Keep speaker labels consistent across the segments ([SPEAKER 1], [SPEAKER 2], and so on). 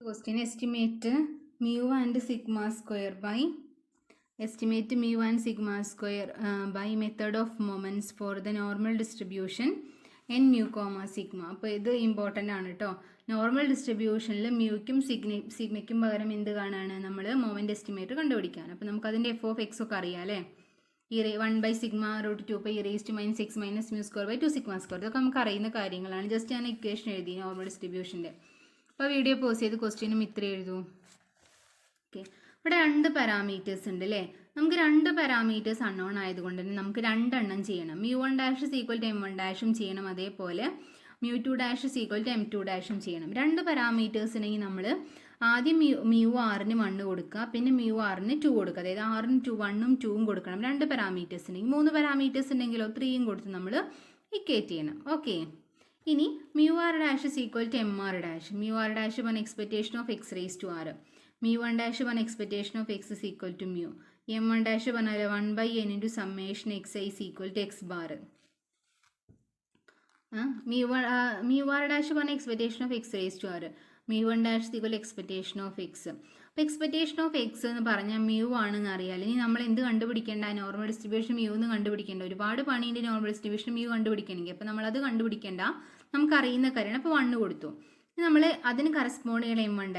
[SPEAKER 1] question estimate mu and sigma square by method of moments for the normal distribution n mu comma sigma. അപ്പോൾ ഇത് important ആണ് കേട്ടോ. Normal ഡിസ്ട്രിബ്യൂഷനിൽ മ്യൂക്കും സിഗ്മയ്ക്കും പകരം എന്ത് കാണാണ് നമ്മൾ മൊമെൻ്റ് എസ്റ്റിമേറ്റ് കണ്ടുപിടിക്കാൻ. അപ്പോൾ നമുക്കതിൻ്റെ എഫ് ഓഫ് എക്സ് ഒക്കെ അറിയാം അല്ലേ. 1/σ√2π e⁻x - mu square by 2 sigma square. ഇതൊക്കെ നമുക്ക് അറിയുന്ന കാര്യങ്ങളാണ്. ജസ്റ്റ് ഞാൻ ഇക്വേഷൻ എഴുതി നോർമൽ ഡിസ്ട്രിബ്യൂഷൻ്റെ. അപ്പോൾ വീഡിയോ പോസ് ചെയ്ത് ക്വസ്റ്റ്യനും ഇത്ര എഴുതൂ. ഓക്കെ, ഇവിടെ 2 പാരാമീറ്റേഴ്സ് ഉണ്ട് അല്ലേ. നമുക്ക് 2 പാരാമീറ്റേഴ്സ് അൺനോൺ ആയതുകൊണ്ട് തന്നെ നമുക്ക് 2 എണ്ണം ചെയ്യണം. mu1' = m1' ചെയ്യണം, അതേപോലെ mu2' = m2' ചെയ്യണം. 2 പാരാമീറ്റേഴ്സിനെങ്കിൽ നമ്മൾ ആദ്യം mu r-ന് 1 കൊടുക്കുക, പിന്നെ mu r-ന് 2 കൊടുക്കുക. അതായത് r-ന് 1ഉം 2ഉം കൊടുക്കണം 2 പാരാമീറ്റേഴ്സിനെങ്കിൽ. 3 പാരാമീറ്റേഴ്സ് ഉണ്ടെങ്കിലോ 3ഉം കൊടുത്ത് നമ്മൾ ഇക്വേറ്റ് ചെയ്യണം. ഓക്കെ, ഇനി mu r' = mr'. mu r' one expectation of x raised to r. mu1' one expectation of x is equal to mu. m1' പറഞ്ഞാൽ 1/n into summation xi is equal to x bar. mu r' one expectation of x raised to r. mu1' is equal to expectation of x. അപ്പോൾ expectation of X എന്ന് പറഞ്ഞാൽ mu ആണെന്ന് അറിയാം. ഇനി നമ്മൾ എന്ത് കണ്ടുപിടിക്കേണ്ട? Normal distribution mu എന്ന് കണ്ടുപിടിക്കേണ്ട. ഒരുപാട് പണീൻ്റെ നോർമൽ ഡിസ്ട്രിബ്യൂഷൻ mu കണ്ടുപിടിക്കണമെങ്കിൽ. അപ്പോൾ നമ്മളത് കണ്ടുപിടിക്കേണ്ട, നമുക്കറിയുന്ന കാര്യമാണ്. അപ്പോൾ 1 കൊടുത്തു. നമ്മൾ അതിന് കറസ്പോണ്ട് ചെയ്യണം m1'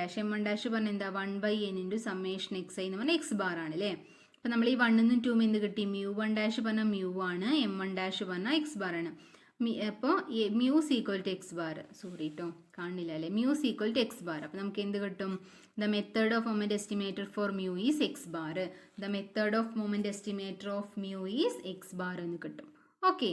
[SPEAKER 1] പറഞ്ഞാൽ എന്താ? 1/n into summation xi എന്ന് പറഞ്ഞാൽ x ബാർ ആണ് അല്ലേ. അപ്പോൾ നമ്മൾ ഈ 1 നും 2ഉം എന്ത് കിട്ടി? mu1' പറഞ്ഞാൽ mu ആണ്, m1' പറഞ്ഞാൽ x ബാർ ആണ്. അപ്പോൾ mu = x ബാർ. സോറി കേട്ടോ, കാണില്ല അല്ലേ. mu = x bar. അപ്പോൾ നമുക്ക് എന്ത് കിട്ടും? The method of moment estimator for mu is x bar. The method of moment estimator of mu is x bar എന്ന് കിട്ടും. ഓക്കെ,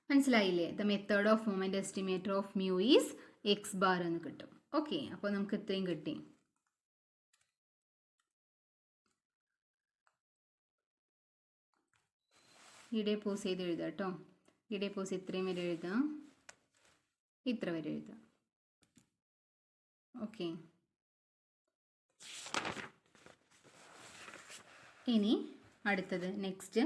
[SPEAKER 1] മനസ്സിലായില്ലേ? The method of moment estimator of mu is x bar എന്ന് കിട്ടും. Okay, അപ്പോൾ നമുക്ക് ഇത്രയും കിട്ടി. ഇവിടെ പോസ് ചെയ്ത് എഴുതാം കേട്ടോ. ഇവിടെ പോസ് ഇത്രയും വരെ എഴുതാം, ഇത്ര വരെ എഴുതാം. ഓക്കെ, ഇനി അടുത്തത് next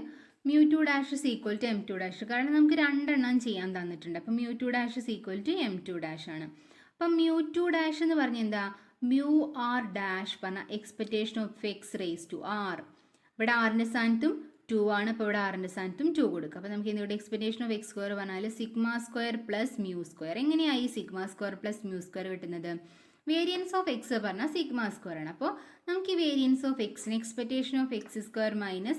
[SPEAKER 1] mu2' is equal to m2'. കാരണം നമുക്ക് 2 എണ്ണം ചെയ്യാൻ തന്നിട്ടുണ്ട്. അപ്പം mu2' is equal to m2' ആണ്. അപ്പം mu2' എന്ന് പറഞ്ഞാൽ എന്താ? mu r' പറഞ്ഞ expectation of X raise to r. ഇവിടെ r-ൻ്റെ സ്ഥാനത്തും 2 ആണ്. അപ്പോൾ ഇവിടെ r-ൻ്റെ സ്ഥാനത്തും 2 കൊടുക്കുക. അപ്പോൾ നമുക്ക് ഇവിടെ എക്സ്പെക്റ്റേഷൻ ഓഫ് എക്സ് സ്ക്വയർ പറഞ്ഞാൽ σ² + mu². എങ്ങനെയായി σ² + mu² കിട്ടുന്നത്? വേരിയൻസ് ഓഫ് എക്സ് പറഞ്ഞാൽ σ² ആണ്. അപ്പോൾ നമുക്ക് ഈ വേരിയൻസ് ഓഫ് എക്സിന് expectation of x²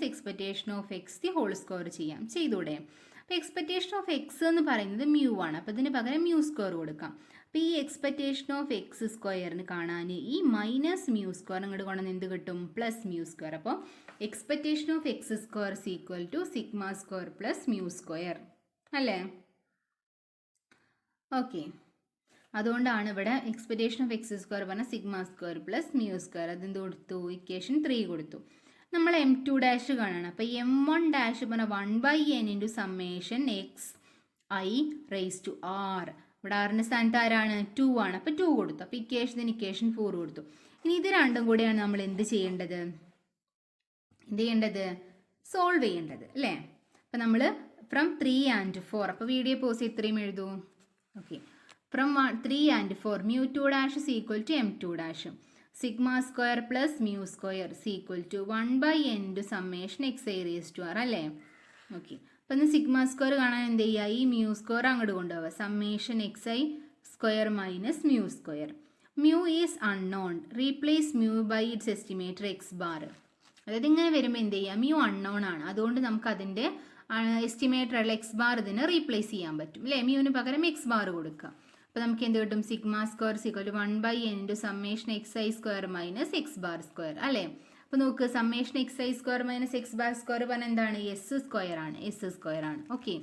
[SPEAKER 1] - expectation of x the whole square ചെയ്യാം. ചെയ്തൂടെ? അപ്പോൾ എക്സ്പെക്റ്റേഷൻ ഓഫ് എക്സ് എന്ന് പറയുന്നത് mu ആണ്. അപ്പോൾ ഇതിന് പകരം mu² കൊടുക്കാം. അപ്പോൾ ഈ എക്സ്പെക്റ്റേഷൻ ഓഫ് x² കാണാൻ ഈ -mu² അങ്ങോട്ട് കൊണ്ടുവന്ന് എന്ത് കിട്ടും? +mu². അപ്പോൾ expectation of x² is equal to σ² + mu² അല്ലേ. ഓക്കെ, അതുകൊണ്ടാണ് ഇവിടെ എക്സ്പെക്റ്റേഷൻ ഓഫ് x² പറഞ്ഞാൽ σ² + mu². അതെന്ത് കൊടുത്തു? ഇക്വേഷൻ 3 കൊടുത്തു. നമ്മൾ m2' കാണണം. അപ്പോൾ m1' പറഞ്ഞാൽ 1/n into summation xi raised to r. ഇവിടെ r-ൻ്റെ സ്ഥാനത്ത് ആരാണ്? 2 ആണ്. അപ്പോൾ 2 കൊടുത്തു. അപ്പോൾ ഇക്വേഷൻ 4 കൊടുത്തു. ഇനി ഇത് രണ്ടും കൂടിയാണ് നമ്മൾ എന്ത് ചെയ്യേണ്ടത്? സോൾവ് ചെയ്യേണ്ടത് അല്ലേ. അപ്പോൾ നമ്മൾ ഫ്രം 3 and 4. അപ്പോൾ വീഡിയോ പോസ് ഇത്രയും എഴുതൂ. Okay, from 3 and 4 mu2' is equal to m2'. σ² + mu² is equal to 1/n into summation xi raised to r അല്ലേ. ഓക്കെ, അപ്പോൾ ഇന്ന് σ² കാണാൻ എന്ത് ചെയ്യുക? ഈ mu² അങ്ങോട്ട് കൊണ്ടുപോവുക. Summation xi² - mu². mu is unknown. Replace mu by its estimator x bar. അതായത് ഇങ്ങനെ വരുമ്പോൾ എന്ത് ചെയ്യുക? mu അൺനോൺ ആണ്. അതുകൊണ്ട് നമുക്ക് അതിൻ്റെ എസ്റ്റിമേറ്റർ ഉള്ള x ബാർ ഇതിന് റീപ്ലേസ് ചെയ്യാൻ പറ്റും അല്ലേ. മ്യൂവിന് പകരം x ബാർ കൊടുക്കുക. അപ്പോൾ നമുക്ക് എന്ത് കിട്ടും? σ² = 1/n into summation xi² - x bar square അല്ലേ. അപ്പോൾ നോക്ക്, summation xi² - x bar square പറഞ്ഞാൽ എന്താണ്? s² ആണ്. s² ആണ്. Okay,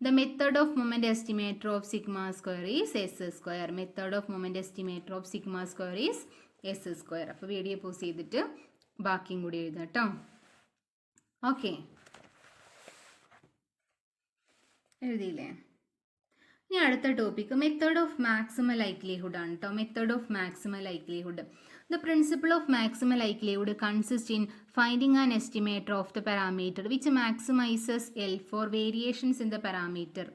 [SPEAKER 1] the method of moment estimator of σ² is s². Method of moment estimator of σ² is s². അപ്പോൾ വീഡിയോ പോസ് ചെയ്തിട്ട് ബാക്കിയും കൂടി എഴുതാം കേട്ടോ. ഓക്കെ, എഴുതിയില്ലേ? ഇനി അടുത്ത topic method of maximum likelihood ആണ് കേട്ടോ. Method of maximum likelihood. The principle of maximum likelihood consist in finding an estimator of the parameter which maximizes L for variations in the parameter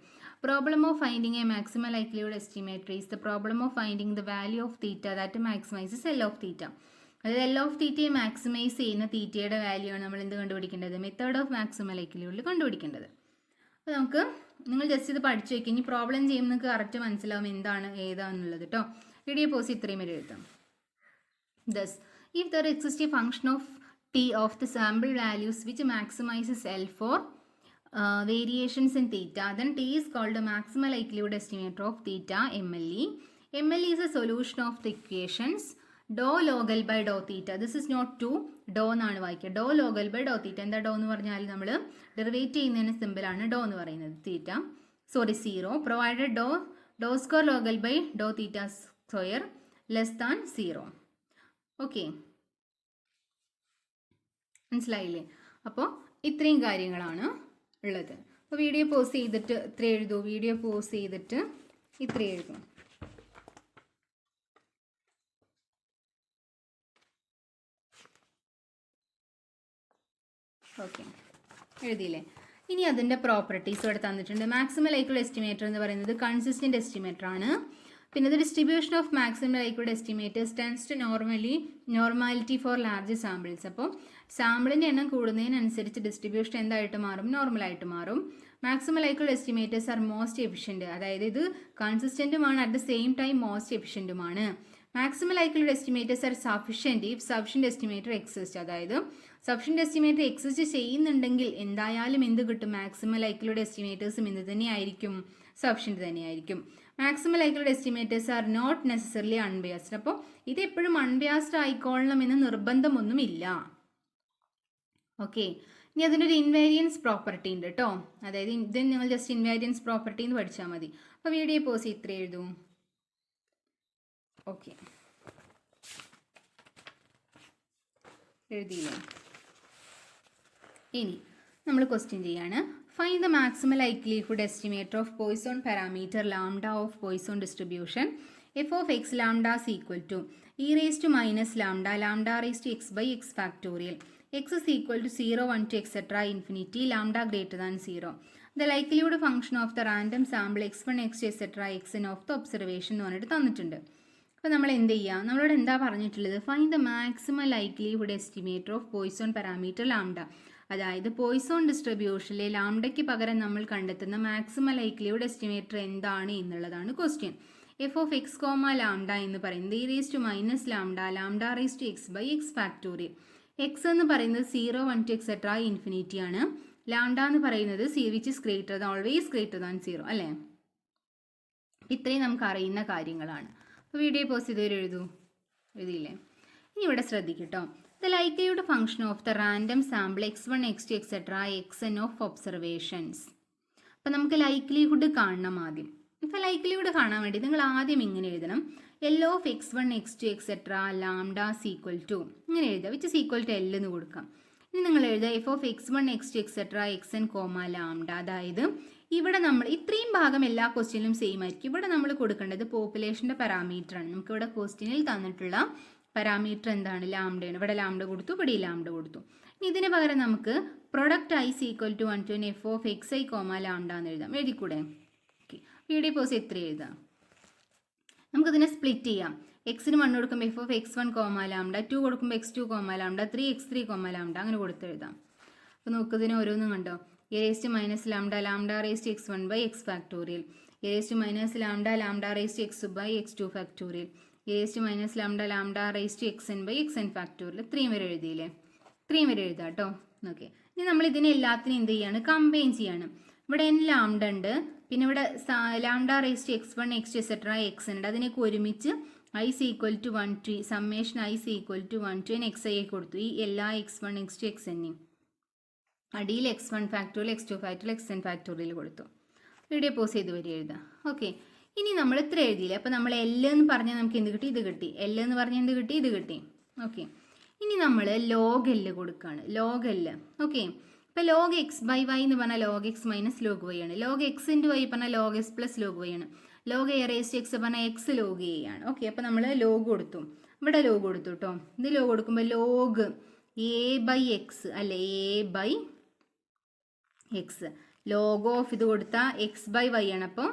[SPEAKER 1] Problem of finding a maximal likelihood estimator is the problem of finding the value of theta that maximizes L of theta. അതായത് L of തീറ്റയെ maximise ചെയ്യുന്ന തീറ്റയുടെ value ആണ് നമ്മൾ എന്ത് കണ്ടുപിടിക്കേണ്ടത്, method of maximal ലൈക്ലിഹുഡിൽ കണ്ടുപിടിക്കേണ്ടത്. അപ്പോൾ നമുക്ക് നിങ്ങൾ ജസ്റ്റ് ഇത് പഠിച്ചു വയ്ക്കുക. ഇനി പ്രോബ്ലം ചെയ്യുമ്പോൾ നിങ്ങൾക്ക് കറക്റ്റ് മനസ്സിലാവും എന്താണ് ഏതാണെന്നുള്ളത് കേട്ടോ. വീഡിയോ പോസ് ഇത്രയും വരെ എഴുതാം. Thus if there exists a function of t of the sample values which maximizes L for variations in theta, then t is called the maximal likelihood estimator of theta, MLE. MLE is a solution of the equations dou log L by dou theta. This is not 2, dou എന്നാണ് വായിക്കുക. dou log L by dou theta. എന്താ ഡോ എന്ന് പറഞ്ഞാൽ നമ്മൾ derivate ചെയ്യുന്നതിന് സിമ്പിളാണ് ഡോ എന്ന് പറയുന്നത്. തീറ്റ 0 പ്രൊവൈഡഡ് ഡോ square log L by dou theta square less than 0. Okay, മനസ്സിലായില്ലേ? അപ്പോൾ ഇത്രയും കാര്യങ്ങളാണ് ഉള്ളത്. അപ്പോൾ വീഡിയോ പോസ് ചെയ്തിട്ട് ഇത്ര എഴുതൂ. വീഡിയോ പോസ് ചെയ്തിട്ട് ഇത്ര എഴുതും. ഓക്കെ, എഴുതിയില്ലേ? ഇനി അതിൻ്റെ പ്രോപ്പർട്ടീസ് ഇവിടെ തന്നിട്ടുണ്ട്. മാക്സിമൽ ലൈക്ലിഹുഡ് എസ്റ്റിമേറ്റർ എന്ന് പറയുന്നത് കൺസിസ്റ്റന്റ് എസ്റ്റിമേറ്റർ ആണ്. പിന്നെ the distribution of maximum likelihood estimators tends to normality for large samples. അപ്പോൾ സാമ്പിളിൻ്റെ എണ്ണം കൂടുന്നതിനനുസരിച്ച് ഡിസ്ട്രിബ്യൂഷൻ എന്തായിട്ട് മാറും, നോർമലായിട്ട് മാറും. Maximum likelihood estimators are most efficient. അതായത് ഇത് കൺസിസ്റ്റൻറ്റുമാണ്, at the same time most എഫിഷ്യൻറ്റുമാണ്. Maximum likelihood estimators are sufficient if sufficient estimator exist. അതായത് സഫിഷ്യൻറ്റ് എസ്റ്റിമേറ്റർ എക്സിസ്റ്റ് ചെയ്യുന്നുണ്ടെങ്കിൽ എന്തായാലും എന്ത് കിട്ടും, മാക്സിമം ലൈക്ലിഹുഡ് എസ്റ്റിമേറ്റേഴ്സും എന്ത് തന്നെയായിരിക്കും, സഫിഷ്യൻറ്റ് തന്നെയായിരിക്കും. Maximum likelihood estimators are not necessarily unbiased. അപ്പോൾ ഇത് എപ്പോഴും അൺബയാസ്ഡ് ആയിക്കൊള്ളണമെന്ന് നിർബന്ധമൊന്നുമില്ല. ഓക്കെ, ഇനി അതിനൊരു ഇൻവേരിയൻസ് പ്രോപ്പർട്ടി ഉണ്ട് കേട്ടോ. അതായത് ഇത് നിങ്ങൾ ജസ്റ്റ് ഇൻവേരിയൻസ് പ്രോപ്പർട്ടി എന്ന് പഠിച്ചാൽ മതി. അപ്പോൾ വീഡിയോ പോസ് ഇത്ര എഴുതും. ഓക്കെ, എഴുതിയില്ലേ? ഇനി നമ്മൾ ക്വസ്റ്റ്യൻ ചെയ്യാണ്. Find the maximal likelihood estimator of Poisson parameter lambda of Poisson distribution f of x lambda is equal to e raised to minus lambda lambda raised to x by x factorial. X is equal to 0, 1 to etc. infinity lambda greater than 0. The likelihood function of the random sample x1, x2, etc. xn of the observation എന്ന് പറഞ്ഞിട്ട് തന്നിട്ടുണ്ട്. അപ്പോൾ നമ്മൾ എന്ത് ചെയ്യുക, നമ്മളോട് എന്താ പറഞ്ഞിട്ടുള്ളത്, find the maximum likelihood estimator of Poisson parameter lambda. അതായത് പോയ്സോൺ ഡിസ്ട്രിബ്യൂഷനിലെ ലാംഡയ്ക്ക് പകരം നമ്മൾ കണ്ടെത്തുന്ന മാക്സിമം ലൈക്ലിഹുഡ് എസ്റ്റിമേറ്റർ എന്താണ് എന്നുള്ളതാണ് question. F of X comma lambda എന്ന് പറയുന്നത് e raise to minus lambda lambda raise to X by X factorial. X എന്ന് പറയുന്നത് 0, 1 to etc. ഇൻഫിനിറ്റി ആണ്. ലാംഡ എന്ന് പറയുന്നത് which is greater than always greater than 0 അല്ലേ? ഇത്രയും നമുക്ക് അറിയുന്ന കാര്യങ്ങളാണ്. അപ്പോൾ വീഡിയോ പോസ് ചെയ്തവർ എഴുതിയില്ലേ? ഇനി ഇവിടെ ശ്രദ്ധിക്കട്ടോ. The likelihood function of the random sample x1, x2, etc. xn of observations. അപ്പോൾ നമുക്ക് ലൈക്ലിഹുഡ് കാണണം ആദ്യം. ഇപ്പോൾ ലൈക്ലിഹുഡ് കാണാൻ വേണ്ടി നിങ്ങൾ ആദ്യം ഇങ്ങനെ എഴുതണം, L of x1, x2, etc. lambda is equal to ഇങ്ങനെ എഴുതുക, which is equal to L എന്ന് കൊടുക്കാം. ഇനി നിങ്ങൾ എഴുതുക f of x1, x2, etc. xn, lambda. അതായത് ഇവിടെ നമ്മൾ ഇത്രയും ഭാഗം എല്ലാ ക്വസ്റ്റ്യനിലും സെയിം ആയിരിക്കും. ഇവിടെ നമ്മൾ കൊടുക്കേണ്ടത് പോപ്പുലേഷൻ്റെ പാരാമീറ്റർ ആണ്. നമുക്കിവിടെ ക്വസ്റ്റ്യനിൽ തന്നിട്ടുള്ള പാരാമീറ്റർ എന്താണ്, ലാംഡയാണ്. ഇവിടെ ലാംഡ കൊടുത്തു, ഇവിടെ ലാംഡ കൊടുത്തു. ഇനി ഇതിന് പകരം നമുക്ക് product I equal to 1 to F of X I comma lambda എന്ന് എഴുതാം. എഴുതിക്കൂടെ? ഓക്കെ, വീഡിയോ പോസ് എത്ര എഴുതാം? നമുക്കിതിനെ സ്പ്ലിറ്റ് ചെയ്യാം. എക്സിന് 1 കൊടുക്കുമ്പോൾ F of X 1 comma lambda, 2 കൊടുക്കുമ്പോൾ X 2 comma lambda, 3 X 3 comma lambda അങ്ങനെ കൊടുത്തെഴുതാം. അപ്പോൾ നമുക്കിതിനെ ഓരോന്നും കണ്ടോ. E raise to minus lambda lambda raise to X 1 by X factorial, e raise to minus lambda lambda raise to X by X 2 factorial, e raise to minus lambda lambda raise to X N by X N factorial. ഇത്രയും വരെ എഴുതിയില്ലേ? ഇത്രയും വരെ എഴുതാം കേട്ടോ. Okay, ഇനി നമ്മൾ ഇതിനെ എല്ലാത്തിനും എന്ത് ചെയ്യാണ്, കമ്പൈൻ ചെയ്യാണ്. ഇവിടെ എൻ ലാംഡ ഉണ്ട്, പിന്നെ ഇവിടെ lambda raise to X 1, x2, etc. X ഉണ്ട്. അതിനൊക്കെ ഒരുമിച്ച് I equal to 1 to summation I equal to 1 to n X I കൊടുത്തു. ഈ എല്ലാ x1, x2, xn അടിയിൽ x1 factorial, x2 factorial, xn factorial കൊടുത്തു. വീഡിയോ പോസ് ചെയ്ത് വരെ എഴുതാം. ഓക്കെ, ഇനി നമ്മൾ ഇത്ര എഴുതിയില്ലേ? അപ്പോൾ നമ്മൾ എൽ എന്ന് പറഞ്ഞാൽ നമുക്ക് എന്ത് കിട്ടി, ഇത് കിട്ടി. എൽ എന്ന് പറഞ്ഞാൽ എന്ത് കിട്ടി, ഇത് കിട്ടി. ഓക്കെ, ഇനി നമ്മൾ ലോഗ് എൽ കൊടുക്കുകയാണ്. Log L. ഓക്കെ, ഇപ്പോൾ ലോഗ് എക്സ് ബൈ വൈ എന്ന് പറഞ്ഞാൽ log X minus log Y ആണ്. ലോഗ് എക്സ് ഇൻറ്റു വൈ പറഞ്ഞാൽ log S plus log Y ആണ്. ലോഗ് എ റേസ് എക്സ് പറഞ്ഞാൽ എക്സ് ലോഗ് എ ആണ്. ഓക്കെ, അപ്പോൾ നമ്മൾ ലോഗ് കൊടുത്തു, ഇവിടെ ലോഗ് കൊടുത്തു കേട്ടോ. ഇത് ലോഗ് കൊടുക്കുമ്പോൾ ലോഗ് എ ബൈ എക്സ് അല്ലെ, a by x. Log of ഇത് കൊടുത്താൽ എക്സ് ബൈ വൈ ആണ്. അപ്പോൾ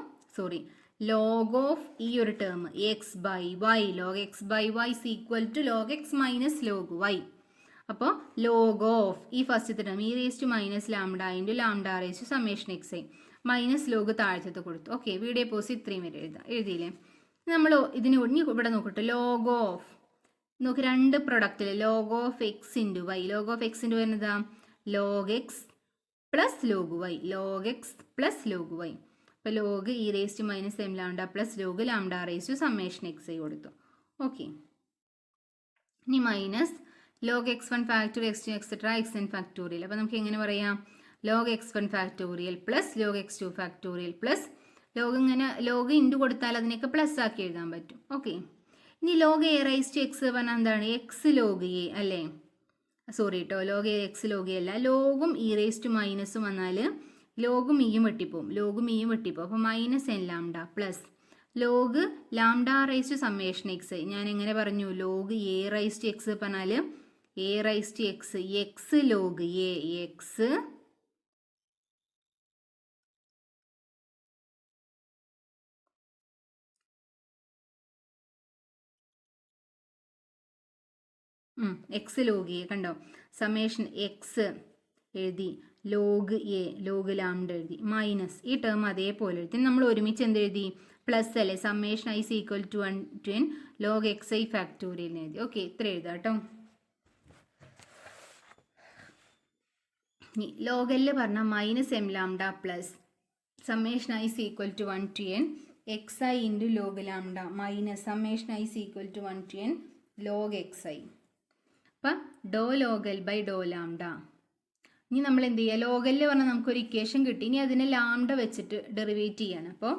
[SPEAKER 1] ലോഗ് ഓഫ് ഈ ഒരു term x by y, log X by y is equal to log X minus log y. അപ്പോൾ log of ഈ ഫസ്റ്റത്തെ term e raise to minus lambda into lambda raise to summation x i minus log താഴത്തെ കൊടുത്തു. Okay, video pause ഇത്രയും വരെ എഴുതിയില്ലേ. നമ്മൾ ഇതിന് ഇവിടെ നോക്കട്ടെ, ലോഗ് ഓഫ് നോക്കി രണ്ട് പ്രൊഡക്റ്റിൽ log of x into y, log of x into വരുന്നതാ log x plus log y, log x plus log y. അപ്പോൾ log e raise to minus m lambda plus log lambda raise to summation x I കൊടുത്തു. Okay, ഇനി minus log x one factorial x two etcetera x N factorial. അപ്പോൾ നമുക്ക് എങ്ങനെ പറയാം, log x one factorial plus log x two factorial plus log ഇങ്ങനെ log into കൊടുത്താൽ അതിനൊക്കെ plus ആക്കി എഴുതാൻ പറ്റും. ഓക്കെ, ഇനി log a raise to x പറഞ്ഞാൽ എന്താണ്, എക്സ് ലോഗ് എ അല്ലേ, ലോഗ് എക്സ് ലോഗ് എ അല്ല, ലോഗും ഇ റേസ് ടു മൈനസും വന്നാൽ ലോഗും ഇയും വെട്ടിപ്പോവും, ലോഗും ഇയും വെട്ടിപ്പോവും. അപ്പോൾ minus n lambda plus log lambda raise to summation x. ഞാൻ എങ്ങനെ പറഞ്ഞു, log a raise to x പറഞ്ഞാൽ a raise to x x log a x x log A കണ്ടോ, സമ്മേഷൻ എക്സ് എഴുതി, ലോഗ് എ ലോഗ് ലാംഡ എഴുതി, minus ഈ term അതേപോലെ എഴുതി. നമ്മൾ ഒരുമിച്ച് എന്ത് എഴുതി, പ്ലസ് അല്ലേ, summation i is equal to 1 to n log xi factorial എഴുതി. ഓക്കെ, ഇത്ര എഴുതാം കേട്ടോ. ലോഗ് എൽ പറഞ്ഞാൽ minus m lambda plus summation i is equal to 1 to n xi into log lambda minus summation i is equal to 1 to n log xi. അപ്പം ഡോ log L by Dr lambda. ഇനി നമ്മൾ എന്ത് ചെയ്യുക, ലോഗലിൽ പറഞ്ഞാൽ നമുക്കൊരു equation കിട്ടി, ഇനി അതിനെ ലാംഡ വെച്ചിട്ട് ഡെറിവേറ്റ് ചെയ്യാണ്. അപ്പോൾ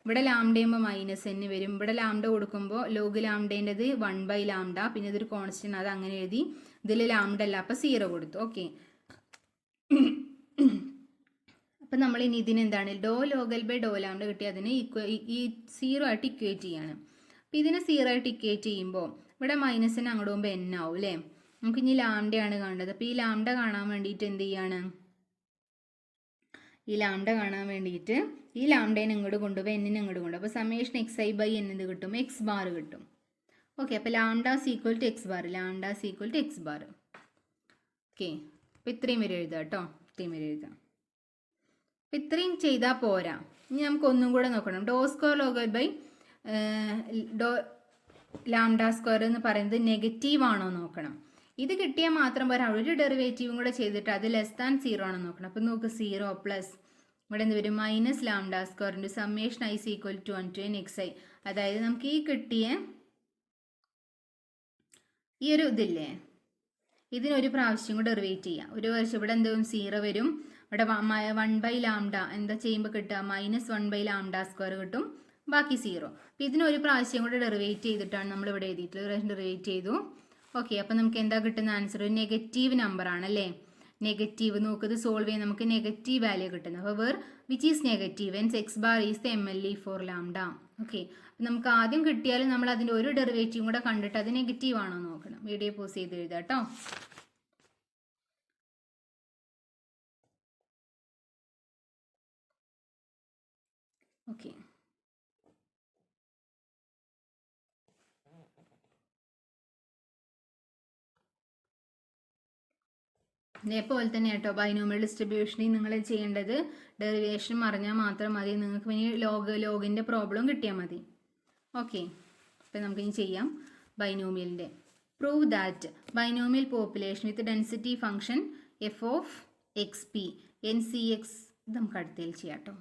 [SPEAKER 1] ഇവിടെ ലാംഡ ചെയ്യുമ്പോൾ മൈനസ് എന്ന് വരും, ഇവിടെ ലാംഡ കൊടുക്കുമ്പോൾ ലോഗ് ലാംഡേൻ്റെത് 1 ബൈ ലാംഡ, പിന്നെ ഇതൊരു കോൺസ്റ്റന്റ് അത് അങ്ങനെ എഴുതി, ഇതിൽ ലാംഡ അല്ല അപ്പോൾ 0 കൊടുത്തു. ഓക്കെ, അപ്പം നമ്മൾ ഇനി ഇതിനെന്താണ് ഡോ ലോഗൽ ബൈ ഡോ ലാംഡ കിട്ടി, അതിന് ഈ 0 ആയിട്ട് ഇക്വേറ്റ് ചെയ്യാണ്. അപ്പോൾ ഇതിനെ 0 ആയിട്ട് ഇക്വേറ്റ് ചെയ്യുമ്പോൾ ഇവിടെ മൈനസിന് അങ്ങോട്ട് പോകുമ്പോൾ n ആവും അല്ലേ. നമുക്ക് ഇനി ലാംഡയാണ് കാണേണ്ടത്. അപ്പോൾ ഈ ലാംഡ കാണാൻ വേണ്ടിയിട്ട് എന്ത് ചെയ്യാണ്, ഈ ലാംഡ കാണാൻ വേണ്ടിയിട്ട് ഈ ലാംഡേനെ ഇങ്ങോട്ട് കൊണ്ടുപോയി എന്നിനെ ഇങ്ങോട്ട് കൊണ്ടുപോകും. അപ്പോൾ സമ്മേഷൻ എക്സ് ഐ ബൈ എന്നത് കിട്ടും, എക്സ് ബാർ കിട്ടും. ഓക്കെ, അപ്പോൾ lambda equal to x bar, lambda equal to x bar. Okay, അപ്പോൾ ഇത്രയും വരെ എഴുതാം കേട്ടോ, ഇത്രയും വരെ എഴുതാം. അപ്പോൾ ഇത്രയും ചെയ്താൽ പോരാ, ഇനി നമുക്ക് ഒന്നും കൂടെ നോക്കണം. Do square log L by Dr lambda square എന്ന് പറയുന്നത് നെഗറ്റീവ് ആണോ നോക്കണം. ഇത് കിട്ടിയാൽ മാത്രം പോരാ, ഒരു ഡെറിവേറ്റീവും കൂടെ ചെയ്തിട്ട് അത് ലെസ് ദാൻ 0 ആണോ നോക്കണം. അപ്പോൾ നോക്ക് 0 പ്ലസ് ഇവിടെ എന്ത് വരും, മൈനസ് ലാംഡ സ്ക്വയറിൻ്റെ summation i is equal to 1 to n xi. അതായത് നമുക്ക് ഈ കിട്ടിയ ഈ ഒരു ഇതില്ലേ, ഇതിനൊരു പ്രാവശ്യം കൂടെ ഡെറിവേറ്റ് ചെയ്യാം. ഒരു വർഷം ഇവിടെ എന്ത് വരും, 0 വരും, ഇവിടെ 1 ബൈ ലാംഡ എന്താ ചെയ്യുമ്പോൾ കിട്ടുക, മൈനസ് 1 ബൈ ലാംഡ സ്ക്വയർ കിട്ടും, ബാക്കി 0. അപ്പോൾ ഇതിനൊരു പ്രാവശ്യം കൂടെ ഡെറിവേറ്റ് ചെയ്തിട്ടാണ് നമ്മൾ ഇവിടെ എഴുതിയിട്ടുള്ളത്, ഒരു പ്രാവശ്യം ഡെറിവേറ്റ് ചെയ്തു. ഓക്കെ, അപ്പോൾ നമുക്ക് എന്താ കിട്ടുന്ന ആൻസർ, ഒരു നെഗറ്റീവ് നമ്പർ ആണല്ലേ. നെഗറ്റീവ് നോക്കത് സോൾവ് ചെയ്യാൻ നമുക്ക് നെഗറ്റീവ് വാല്യൂ കിട്ടുന്നത്. അപ്പോൾ where which is negative when x bar is the MLE for lambda. Okay, നമുക്ക് ആദ്യം കിട്ടിയാൽ നമ്മൾ അതിൻ്റെ ഒരു ഡെറിവേറ്റീവും കൂടെ കണ്ടിട്ട് അത് നെഗറ്റീവ് ആണോ നോക്കണം. വീഡിയോ പോസ് ചെയ്ത് എഴുതാം കേട്ടോ. ഓക്കെ, ഇതേപോലെ തന്നെ കേട്ടോ ബൈനോമിയൽ ഡിസ്ട്രിബ്യൂഷനിൽ നിങ്ങൾ ചെയ്യേണ്ടത് ഡെറിവേഷൻ അറിഞ്ഞാൽ മാത്രം മതി. നിങ്ങൾക്ക് ഇനി ലോഗിൻ്റെ പ്രോബ്ലം കിട്ടിയാൽ മതി. ഓക്കെ, അപ്പം നമുക്കിനി ചെയ്യാം ബൈനോമിയലിൻ്റെ. Prove that binomial population with density function f of xp NCX ഇത് നമുക്ക് അടുത്തതിൽ ചെയ്യാം കേട്ടോ.